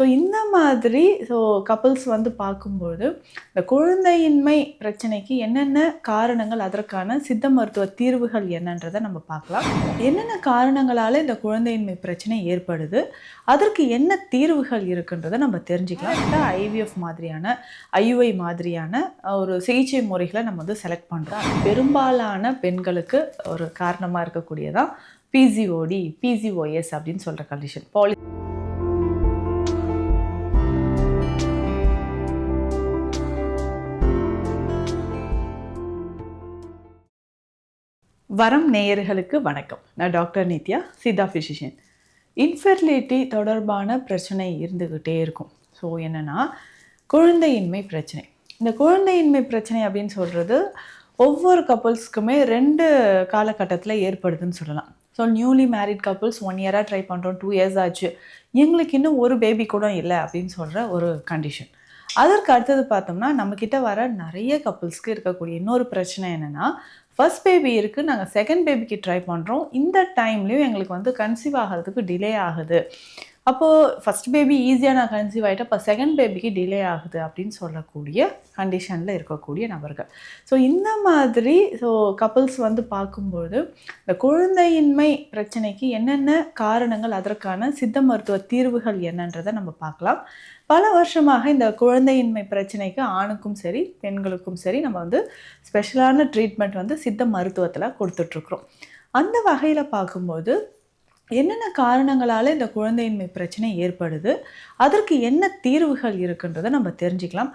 So இந்த மாதிரி couples வந்து பார்க்கும்போது இந்த குழந்தையின்மை பிரச்சனைக்கு என்னென்ன காரணங்கள், அதற்கான சித்த மருத்துவ தீர்வுகள் என்னன்றதை நம்ம பார்க்கலாம். என்னென்ன காரணங்களால் இந்த குழந்தையின்மை பிரச்சனை ஏற்படுது, அதற்கு என்ன தீர்வுகள் இருக்குன்றதை நம்ம தெரிஞ்சுக்கலாம். ஐவிஎஃப் மாதிரியான ஐயுஐ மாதிரியான ஒரு சிகிச்சை முறைகளை நம்ம வந்து செலக்ட் பண்ணுறோம். பெரும்பாலான பெண்களுக்கு ஒரு காரணமாக இருக்கக்கூடியதான் பிசிஓடி, பிசிஓஎஸ் அப்படின்னு சொல்கிற கண்டிஷன். வரம் நேயர்களுக்கு வணக்கம். நான் doctor Nithya, Siddha physician. Infertility தொடர்பான பிரச்சனை இருந்துக்கிட்டே இருக்கும். ஸோ என்னென்னா குழந்தையின்மை பிரச்சனை. இந்த குழந்தையின்மை பிரச்சனை அப்படின்னு சொல்கிறது ஒவ்வொரு கப்புள்ஸ்க்குமே 2 காலகட்டத்தில் ஏற்படுதுன்னு சொல்லலாம். ஸோ நியூலி மேரிட் கப்புள்ஸ் 1 இயராக ட்ரை பண்ணுறோம், 2 இயர்ஸ் ஆச்சு, எங்களுக்கு இன்னும் ஒரு பேபி கூட இல்லை அப்படின்னு சொல்கிற ஒரு கண்டிஷன். அதற்கு அடுத்தது பார்த்தோம்னா நம்மக்கிட்ட வர நிறைய கப்புள்ஸ்க்கு இருக்கக்கூடிய இன்னொரு பிரச்சனை என்னென்னா, ஃபர்ஸ்ட் பேபி இருக்குது, நாங்கள் செகண்ட் பேபிக்கு ட்ரை பண்ணுறோம், இந்த டைம்லேயும் எங்களுக்கு வந்து கன்சீவ் ஆகிறதுக்கு டிலே ஆகுது. அப்போது ஃபஸ்ட் பேபி ஈஸியாக நான் கன்சீவ் ஆகிட்டேன், இப்போ செகண்ட் பேபிக்கு டிலே ஆகுது அப்படின்னு சொல்லக்கூடிய கண்டிஷனில் இருக்கக்கூடிய நபர்கள். ஸோ இந்த மாதிரி கப்புள்ஸ் வந்து பார்க்கும்போது இந்த குழந்தையின்மை பிரச்சனைக்கு என்னென்ன காரணங்கள், அதற்கான சித்த மருத்துவ தீர்வுகள் என்னன்றதை நம்ம பார்க்கலாம். பல வருஷமாக இந்த குழந்தையின்மை பிரச்சனைக்கு ஆணுக்கும் சரி பெண்களுக்கும் சரி நம்ம வந்து ஸ்பெஷலான ட்ரீட்மெண்ட் வந்து சித்த மருத்துவத்தில் கொடுத்துட்ருக்குறோம். அந்த வகையில் பார்க்கும்போது என்னென்ன காரணங்களால் இந்த குழந்தையின்மை பிரச்சனை ஏற்படுது, அதற்கு என்ன தீர்வுகள் இருக்குன்றதை நம்ம தெரிஞ்சுக்கலாம்.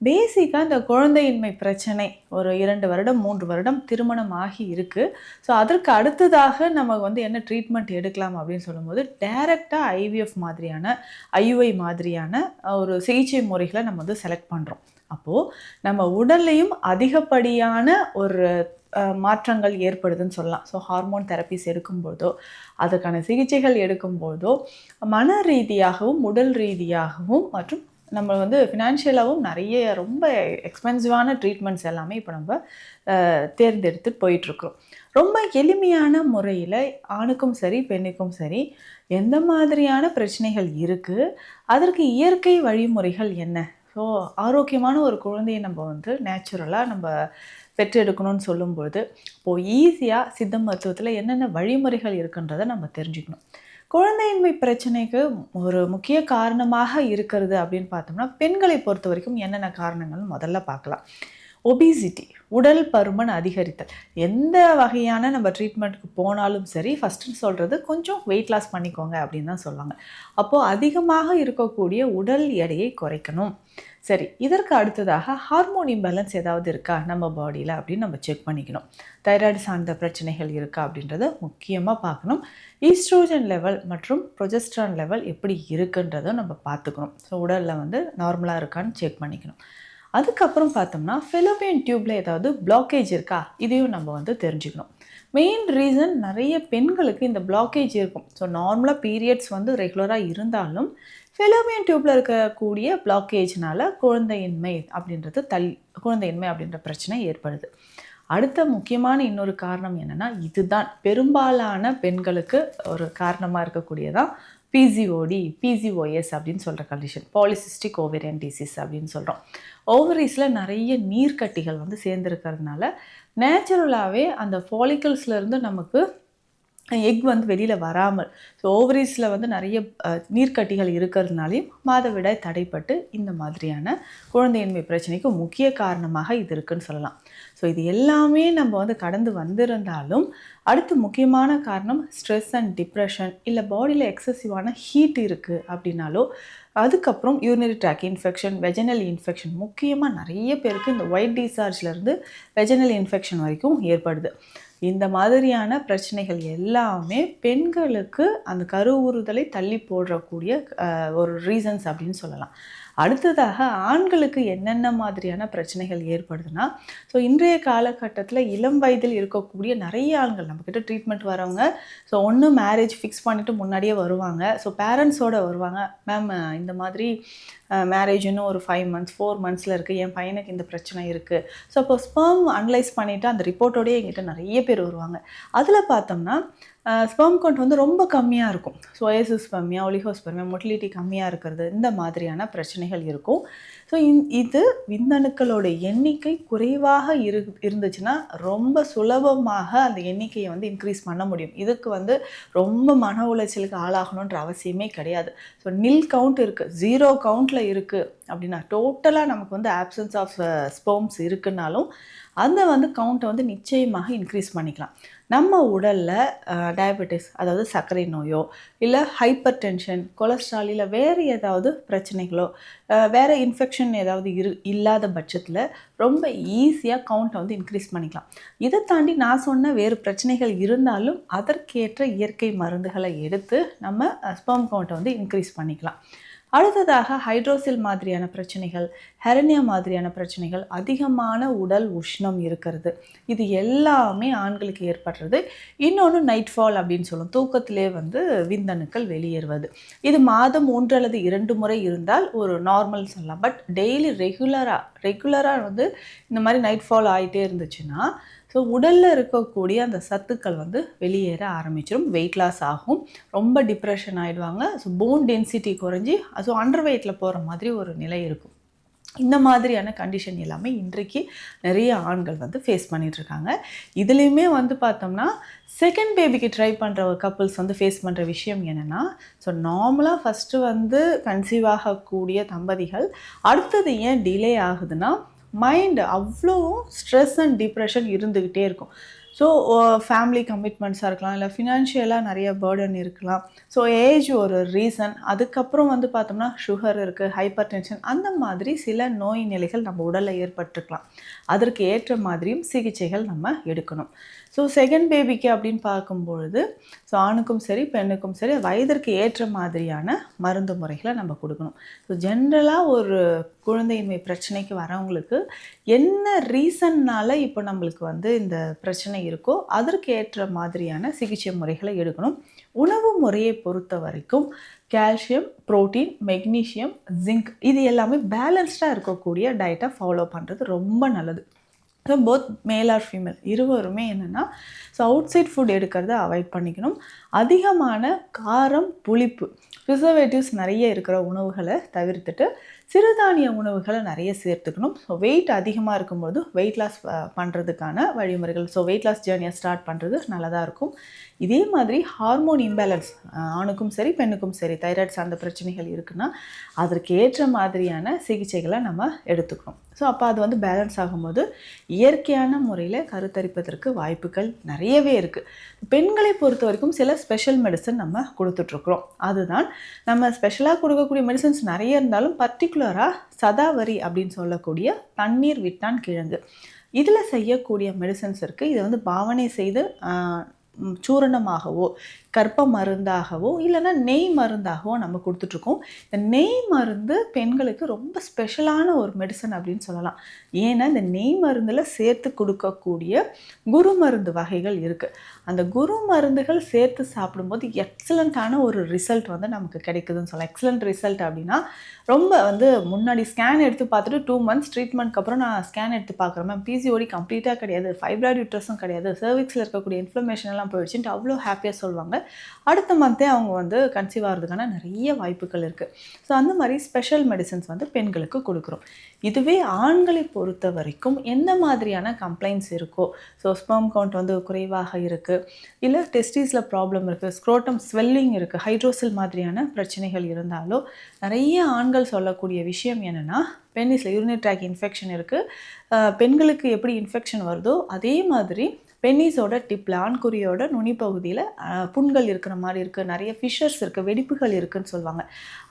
பேசிக்காக இந்த குழந்தையின்மை பிரச்சனை ஒரு 2 வருடம் 3 வருடம் திருமணம் ஆகி இருக்குது. ஸோ அதற்கு அடுத்ததாக நம்ம வந்து என்ன ட்ரீட்மெண்ட் எடுக்கலாம் அப்படின்னு சொல்லும்போது டைரெக்டாக ஐவிஎஃப் மாதிரியான ஐயுஐ மாதிரியான ஒரு சிகிச்சை முறைகளை நம்ம வந்து செலக்ட் பண்ணுறோம். அப்போது நம்ம உடல்லையும் அதிகப்படியான ஒரு மாற்றங்கள் ஏற்படுதுன்னு சொல்லலாம். ஸோ ஹார்மோன் தெரப்பிஸ் எடுக்கும்போதோ, அதுக்கான சிகிச்சைகள் எடுக்கும்போதோ, மன ரீதியாகவும் உடல் ரீதியாகவும் மற்றும் நம்ம வந்து ஃபினான்ஷியலாகவும் நிறைய ரொம்ப எக்ஸ்பென்சிவான ட்ரீட்மெண்ட்ஸ் எல்லாமே இப்போ நம்ம தேர்ந்தெடுத்து போயிட்டுருக்குறோம். ரொம்ப எளிமையான முறையில் ஆணுக்கும் சரி பெண்ணுக்கும் சரி எந்த மாதிரியான பிரச்சனைகள் இருக்குது, அதற்கு இயற்கை வழிமுறைகள் என்ன, ஸோ ஆரோக்கியமான ஒரு குழந்தையை நம்ம வந்து நேச்சுரலாக நம்ம பெற்றெடுக்கணும்னு சொல்லும்போது இப்போது ஈஸியாக சித்த மருத்துவத்தில் என்னென்ன வழிமுறைகள் இருக்குன்றதை நம்ம தெரிஞ்சுக்கணும். குழந்தையின்மை பிரச்சனைக்கு ஒரு முக்கிய காரணமாக இருக்கிறது அப்படின்னு பார்த்தோம்னா பெண்களை பொறுத்த வரைக்கும் என்னென்ன காரணங்கள்னு முதல்ல பார்க்கலாம். ஒபிசிட்டி, உடல் பருமன் அதிகரித்தல். எந்த வகையான நம்ம ட்ரீட்மெண்ட்டுக்கு போனாலும் சரி ஃபஸ்ட்டுன்னு சொல்கிறது கொஞ்சம் வெயிட் லாஸ் பண்ணிக்கோங்க அப்படின்னு தான் சொல்லுவாங்க. அப்போது அதிகமாக இருக்கக்கூடிய உடல் எடையை குறைக்கணும். சரி, இதற்கு அடுத்ததாக ஹார்மோன் இம்பேலன்ஸ் ஏதாவது இருக்கா நம்ம பாடியில் அப்படின்னு நம்ம செக் பண்ணிக்கணும். தைராய்டு சார்ந்த பிரச்சனைகள் இருக்கா அப்படின்றத முக்கியமாக பார்க்கணும். ஈஸ்ட்ரோஜன் லெவல் மற்றும் ப்ரொஜெஸ்ட்ரான் லெவல் எப்படி இருக்குன்றதை நம்ம பார்த்துக்கணும். ஸோ உடலில் வந்து நார்மலாக இருக்கான்னு செக் பண்ணிக்கணும். அதுக்கப்புறம் பார்த்தோம்னா ஃபெலோபியன் டியூப்பில் ஏதாவது பிளாக்கேஜ் இருக்கா, இதையும் நம்ம வந்து தெரிஞ்சுக்கணும். மெயின் ரீசன் நிறைய பெண்களுக்கு இந்த பிளாக்கேஜ் இருக்கும். ஸோ நார்மலாக பீரியட்ஸ் வந்து ரெகுலராக இருந்தாலும் ஃபெலோபியன் டியூப்பில் இருக்கக்கூடிய பிளாக்கேஜ்னால குழந்தையின்மை அப்படின்ற பிரச்சனை ஏற்படுது. அடுத்த முக்கியமான இன்னொரு காரணம் என்னென்னா, இதுதான் பெரும்பாலான பெண்களுக்கு ஒரு காரணமாக இருக்கக்கூடியதான் பிசிஓடி, பிசிஓஎஸ் அப்படின்னு சொல்கிற கண்டிஷன், பாலிசிஸ்டிக் ஓவேரியன் டிசீஸ் அப்படின்னு சொல்கிறோம். ஓவரீஸில் நிறைய நீர்க்கட்டிகள் வந்து சேர்ந்துருக்கிறதுனால நேச்சுரலாகவே அந்த ஃபாலிக்கல்ஸ்லேருந்து நமக்கு எக் வந்து வெளியில் வராமல், ஸோ ஓவரீஸில் வந்து நிறைய நீர்க்கட்டிகள் இருக்கிறதுனாலையும் மாதவிடாய் தடைப்பட்டு இந்த மாதிரியான குழந்தையின்மை பிரச்சனைக்கு முக்கிய காரணமாக இது இருக்குன்னு சொல்லலாம். ஸோ இது எல்லாமே நம்ம வந்து கடந்து வந்திருந்தாலும் அடுத்து முக்கியமான காரணம் ஸ்ட்ரெஸ் அண்ட் டிப்ரெஷன், இல்லை பாடியில் எக்ஸசிவான ஹீட் இருக்குது அப்படின்னாலோ, அதுக்கப்புறம் urinary tract infection, vaginal infection, முக்கியமாக நிறைய பேருக்கு இந்த ஒயிட் டிஸ்சார்ஜ்லேருந்து வெஜினல் இன்ஃபெக்ஷன் வரைக்கும் ஏற்படுது. இந்த மாதிரியான பிரச்சனைகள் எல்லாமே பெண்களுக்கு அந்த கருவுறுதலை தள்ளி போடக்கூடிய ஒரு ரீசன்ஸ் அப்படின்னு சொல்லலாம். அடுத்ததாக ஆண்களுக்கு என்னென்ன மாதிரியான பிரச்சனைகள் ஏற்படுதுன்னா, ஸோ இன்றைய காலகட்டத்தில் இளம் வயதில் இருக்கக்கூடிய நிறைய ஆண்கள் நம்மக்கிட்ட ட்ரீட்மெண்ட் வரவங்க, ஸோ ஒன்று மேரேஜ் ஃபிக்ஸ் பண்ணிவிட்டு முன்னாடியே வருவாங்க. ஸோ பேரண்ட்ஸோடு வருவாங்க, மேம் இந்த மாதிரி மேரேஜ் இன்னும் ஒரு 5 months 4 monthஸில் இருக்குது, என் பையனுக்கு இந்த பிரச்சனை இருக்குது. ஸோ அப்போ ஸ்பெர்ம் அனலைஸ் பண்ணிவிட்டு அந்த ரிப்போர்ட்டோடையே எங்கிட்ட நிறைய பேர் வருவாங்க. அதில் பார்த்தோம்னா ஸ்பெர்ம் கவுண்ட் வந்து ரொம்ப கம்மியாக இருக்கும். ஸோ ஏசோஸ்பெர்மியா, ஒலிகோஸ்பெர்மியா, மொட்டிலிட்டி கம்மியாக இருக்கிறது, இந்த மாதிரியான பிரச்சனைகள் இருக்கும். ஸோ இது விந்தணுக்களோட எண்ணிக்கை குறைவாக இருந்துச்சுன்னா ரொம்ப சுலபமாக அந்த எண்ணிக்கையை வந்து இன்க்ரீஸ் பண்ண முடியும். இதுக்கு வந்து ரொம்ப மன உளைச்சலுக்கு ஆளாகணுன்ற அவசியமே கிடையாது. ஸோ நில் கவுண்ட் இருக்குது, 0 கவுண்டில் இருக்குது அப்படின்னா, டோட்டலாக நமக்கு வந்து ஆப்சன்ஸ் ஆஃப் ஸ்பெர்ம்ஸ் இருக்குன்னாலும் அந்த வந்து கவுண்ட்டை வந்து நிச்சயமாக இன்க்ரீஸ் பண்ணிக்கலாம். நம்ம உடலில் டயபெட்டிஸ், அதாவது சர்க்கரை நோயோ, இல்லை ஹைப்பர் டென்ஷன், கொலஸ்ட்ரால், இல்லை வேறு ஏதாவது பிரச்சனைகளோ, வேறு இன்ஃபெக்ஷன் ஏதாவது இல்லாத பட்சத்தில் ரொம்ப ஈஸியாக கவுண்ட்டை வந்து இன்க்ரீஸ் பண்ணிக்கலாம். இதை தாண்டி நான் சொன்ன வேறு பிரச்சனைகள் இருந்தாலும் அதற்கேற்ற இயற்கை மருந்துகளை எடுத்து நம்ம ஸ்பெர்ம் கவுண்ட்டை வந்து இன்க்ரீஸ் பண்ணிக்கலாம். அடுத்ததாக ஹைட்ரோசில் மாதிரியான பிரச்சனைகள், ஹெரனியா மாதிரியான பிரச்சனைகள், அதிகமான உடல் உஷ்ணம் இருக்கிறது, இது எல்லாமே ஆண்களுக்கு ஏற்படுறது. இன்னொன்று நைட் ஃபால் அப்படின்னு சொல்லும், தூக்கத்திலே வந்து விந்தணுக்கள் வெளியேறுவது. இது மாதம் 1 அல்லது 2 முறை இருந்தால் ஒரு நார்மல் சொல்லலாம். பட் டெய்லி ரெகுலராக வந்து இந்த மாதிரி நைட் ஃபால் ஆகிட்டே இருந்துச்சுன்னா ஸோ உடலில் இருக்கக்கூடிய அந்த சத்துக்கள் வந்து வெளியேற ஆரம்பிச்சிடும், வெயிட் லாஸ் ஆகும், ரொம்ப டிப்ரெஷன் ஆகிடுவாங்க. ஸோ போன் டென்சிட்டி குறைஞ்சி ஸோ அண்டர் வெயிட்டில் போகிற மாதிரி ஒரு நிலை இருக்கும். இந்த மாதிரியான கண்டிஷன் எல்லாமே இன்றைக்கு நிறைய ஆண்கள் வந்து ஃபேஸ் பண்ணிகிட்ருக்காங்க. இதுலேயுமே வந்து பார்த்தோம்னா செகண்ட் பேபிக்கு ட்ரை பண்ணுற கப்புள்ஸ் வந்து ஃபேஸ் பண்ணுற விஷயம் என்னென்னா, ஸோ நார்மலாக ஃபஸ்ட்டு வந்து கன்சீவ் ஆகக்கூடிய தம்பதிகள் அடுத்தது ஏன் டிலே ஆகுதுன்னா, மைண்டு அவ்வளோ ஸ்ட்ரெஸ் அண்ட் டிப்ரெஷன் இருந்துக்கிட்டே இருக்கும். ஸோ ஃபேமிலி கமிட்மெண்ட்ஸாக இருக்கலாம், இல்லை ஃபினான்ஷியலாக நிறைய பேர்டன் இருக்கலாம். ஸோ ஏஜ் ஒரு ரீசன். அதுக்கப்புறம் வந்து பார்த்தோம்னா சுகர் இருக்குது, ஹைப்பர் டென்ஷன், அந்த மாதிரி சில நோய் நிலைகள் நம்ம உடலில் ஏற்பட்டுருக்கலாம். அதற்கு ஏற்ற மாதிரியும் சிகிச்சைகள் நம்ம எடுக்கணும். ஸோ செகண்ட் பேபிக்கு அப்படின்னு பார்க்கும்பொழுது ஸோ ஆணுக்கும் சரி பெண்ணுக்கும் சரி வயதிற்கு ஏற்ற மாதிரியான மருந்து முறைகளை நம்ம கொடுக்கணும். ஸோ ஜென்ரலாக ஒரு குழந்தையின்மை பிரச்சனைக்கு வரவங்களுக்கு என்ன ரீசன்னால் இப்போ நம்மளுக்கு வந்து இந்த பிரச்சனை இருக்கோ அதற்கு ஏற்ற மாதிரியான சிகிச்சை முறைகளை எடுக்கணும். உணவு முறையை பொறுத்த வரைக்கும் கால்சியம், புரோட்டீன், மெக்னீஷியம், ஜிங்க், இது எல்லாமே பேலன்ஸ்டாக இருக்கக்கூடிய டயட்டை ஃபாலோ பண்ணுறது ரொம்ப நல்லது. So both male or female இருவருமே என்னென்னா ஸோ அவுட் சைட் ஃபுட் எடுக்கிறத அவாய்ட் பண்ணிக்கணும். அதிகமான காரம், புளிப்பு, ப்ரிசர்வேட்டிவ்ஸ் நிறைய இருக்கிற உணவுகளை தவிர்த்துட்டு சிறுதானிய உணவுகளை நிறைய சேர்த்துக்கணும். ஸோ வெயிட் அதிகமாக இருக்கும்போது வெயிட் லாஸ் பண்ணுறதுக்கான வழிமுறைகள், ஸோ வெயிட் லாஸ் ஜேர்னியை ஸ்டார்ட் பண்ணுறது நல்லதாக இருக்கும். இதே மாதிரி ஹார்மோன் இம்பேலன்ஸ், ஆணுக்கும் சரி பெண்ணுக்கும் சரி தைராய்டு சார்ந்த பிரச்சனைகள் இருக்குன்னா அதற்கு ஏற்ற மாதிரியான சிகிச்சைகளை நம்ம எடுத்துக்கணும். ஸோ அப்போ அது வந்து பேலன்ஸ் ஆகும்போது இயற்கையான முறையில் கருத்தரிப்பதற்கு வாய்ப்புகள் நிறையவே இருக்குது. பெண்களை பொறுத்த வரைக்கும் சில ஸ்பெஷல் மெடிசன் நம்ம கொடுத்துட்ருக்குறோம். அதுதான் நம்ம ஸ்பெஷலாக கொடுக்கக்கூடிய மெடிசன்ஸ் நிறைய இருந்தாலும் பர்டிகுலராக சதாவரி அப்படின்னு சொல்லக்கூடிய தண்ணீர் விட்டான் கிழங்கு, இதில் செய்யக்கூடிய மெடிசன்ஸ் இருக்குது. இதை வந்து பாவனை செய்து சூரணமாகவோ கற்ப மருந்தாகவோ இல்லைன்னா நெய் மருந்தாகவோ நம்ம கொடுத்துட்ருக்கோம். இந்த நெய் மருந்து பெண்களுக்கு ரொம்ப ஸ்பெஷலான ஒரு மெடிசன் அப்படின்னு சொல்லலாம். ஏன்னா இந்த நெய் மருந்தில் சேர்த்து கொடுக்கக்கூடிய குரு மருந்து வகைகள் இருக்குது. அந்த குரு மருந்துகள் சேர்த்து சாப்பிடும்போது எக்ஸலண்ட்டான ஒரு ரிசல்ட் வந்து நமக்கு கிடைக்குதுன்னு சொல்லலாம். எக்ஸலண்ட் ரிசல்ட் அப்படின்னா ரொம்ப வந்து முன்னாடி ஸ்கேன் எடுத்து பார்த்துட்டு 2 months ட்ரீட்மெண்ட்க்கு அப்புறம் நான் ஸ்கேன் எடுத்து பார்க்குறேன், மேம் பிசிஓடி கம்ப்ளீட்டாக கிடையாது, ஃபைப்ராய்டு யூட்ரஸும் கிடையாது, சர்விக்ஸில் இருக்கக்கூடிய இன்ஃப்ளமேஷன் எல்லாம் போயிடுச்சுன்ட்டு அவ்வளோ ஹாப்பியாக சொல்லுவாங்க. அடுத்த மந்த்தே அவங்க வந்து கன்சீவ் ஆகிறதுக்கான நிறைய வாய்ப்புகள் இருக்குது. ஸோ அந்த மாதிரி ஸ்பெஷல் மெடிசன்ஸ் வந்து பெண்களுக்கு கொடுக்குறோம். இதுவே ஆண்களை பொறுத்த வரைக்கும் எந்த மாதிரியான கம்ப்ளைண்ட்ஸ் இருக்கோ, ஸோ ஸ்பெர்ம் கவுண்ட் வந்து குறைவாக இருக்குது, இல்லை டெஸ்டிஸில் ப்ராப்ளம் இருக்குது, ஸ்க்ரோட்டம் ஸ்வெல்லிங் இருக்குது, ஹைட்ரோசில் மாதிரியான பிரச்சனைகள் இருந்தாலோ நிறைய ஆண்கள் சொல்லக்கூடிய விஷயம் என்னென்னா பெனிஸில் யூரினரி ட்ராக் இன்ஃபெக்ஷன் இருக்குது. பெண்களுக்கு எப்படி இன்ஃபெக்ஷன் வருதோ அதே மாதிரி பென்னிஸோட டிப்பில் ஆண்குறியோட நுனி பகுதியில் புண்கள் இருக்கிற மாதிரி இருக்குது, நிறைய ஃபிஷர்ஸ் இருக்குது, வெடிப்புகள் இருக்குதுன்னு சொல்லுவாங்க.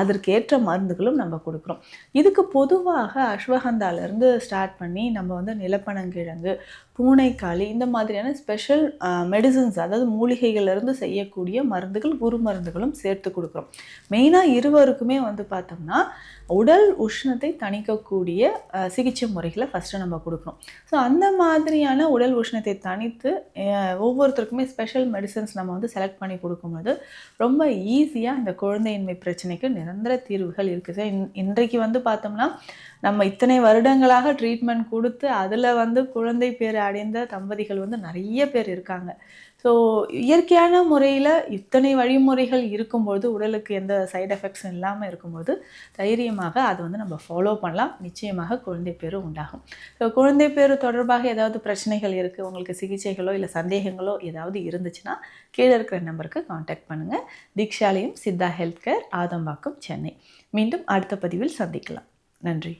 அதற்கு ஏற்ற மருந்துகளும் நம்ம கொடுக்குறோம். இதுக்கு பொதுவாக அஸ்வகந்தாலேருந்து ஸ்டார்ட் பண்ணி நம்ம வந்து நிலப்பனங்கிழங்கு, பூனைக்காளி, இந்த மாதிரியான ஸ்பெஷல் மெடிசன்ஸ், அதாவது மூலிகைகளிலிருந்து செய்யக்கூடிய மருந்துகள், குரு மருந்துகளும் சேர்த்து கொடுக்குறோம். மெயினாக இருவருக்குமே வந்து பார்த்தோம்னா உடல் உஷ்ணத்தை தணிக்கக்கூடிய சிகிச்சை முறைகளை ஃபஸ்ட்டு நம்ம கொடுக்குறோம். ஸோ அந்த மாதிரியான உடல் உஷ்ணத்தை தணித்து ஒவ்வொருத்தருக்குமே ஸ்பெஷல் மெடிசன்ஸ் நம்ம வந்து செலக்ட் பண்ணி கொடுக்கும்போது ரொம்ப ஈஸியாக இந்த குழந்தையின்மை பிரச்சனைக்கு நிரந்தர தீர்வுகள் இருக்குது. சார் இன்றைக்கு வந்து பார்த்தோம்னா நம்ம இத்தனை வருடங்களாக ட்ரீட்மெண்ட் கொடுத்து அதில் வந்து குழந்தை பேர் அடைந்த தம்பதிகள் வந்து நிறைய பேர் இருக்காங்க. ஸோ ஸோ இயற்கையான முறையில் இத்தனை வழிமுறைகள் இருக்கும்பொழுது, உடலுக்கு எந்த சைடு எஃபெக்ட்ஸும் இல்லாமல் இருக்கும்போது, தைரியமாக அதை வந்து நம்ம ஃபாலோ பண்ணலாம். நிச்சயமாக குழந்தை பேறு உண்டாகும். ஸோ குழந்தை பேறு தொடர்பாக ஏதாவது பிரச்சனைகள் இருக்குது, உங்களுக்கு சிகிச்சைகளோ இல்லை சந்தேகங்களோ ஏதாவது இருந்துச்சுன்னா, கீழே இருக்கிற நம்பருக்கு காண்டாக்ட் பண்ணுங்கள். Deekshalayam Siddha health care, Adambakkam, Chennai. மீண்டும் அடுத்த பதிவில் சந்திக்கலாம். நன்றி.